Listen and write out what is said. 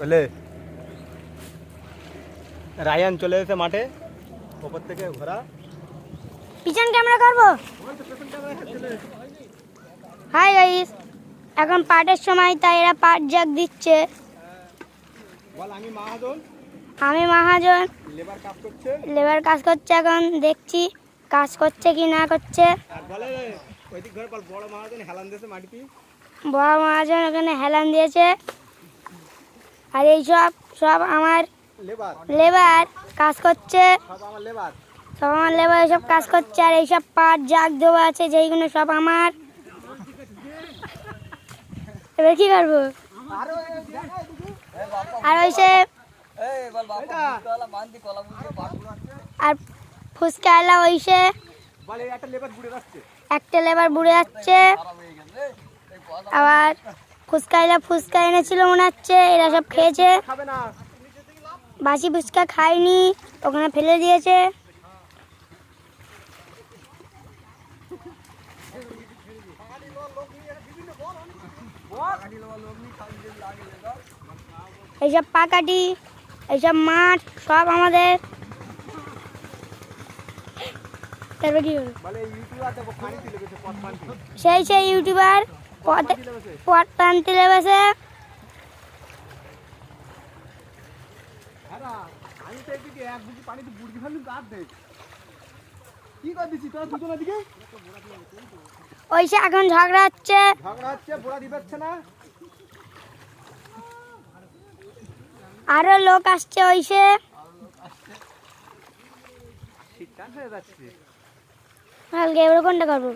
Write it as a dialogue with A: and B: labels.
A: বলে রায়ান চলে এসে মাঠে ওপর থেকে ঘোরা
B: পিছন ক্যামেরা করবো। হাই গাইস, এখন পাটের সময় তাই এরা পাট জাগ দিচ্ছে।
A: বল
B: আমি মহাজন
A: লেবার কাজ করছে
B: এখন দেখছি কাজ করছে কি না করছে।
A: আর বলে ওইদিক ঘরে বড় মহাজন হেলান দিয়েছে মাটিতে।
B: বড় মহাজন ওখানে হেলান দিয়েছে। আর এই সব আমার লেবার কাজ করছে।
A: সব আমার লেবার
B: এইসব কাজ করছে। আর এইসব পাট জাগ দেওয়া আছে যেইগুলো সব আমার। এবার কি করবো? আর ওইসে আর ফুচকা এলা ওইসে একটা লেবার বুড়ে যাচ্ছে। আবার ফুচকা এনেছিল মনে হচ্ছে, এরা সব খেয়েছে। বাসি ফুচকা খায়নি, ওখানে ফেলে দিয়েছে। এইসব পাকাটি, এইসব মাঠ সব আমাদের। তারপর কি সেই ইউটিউবার পথ পান্তি লেবেছে। ওইসে এখন ঝগড়া হচ্ছে। আরো লোক আসছে ওইসে। কালকে এবার কোনটা করবো?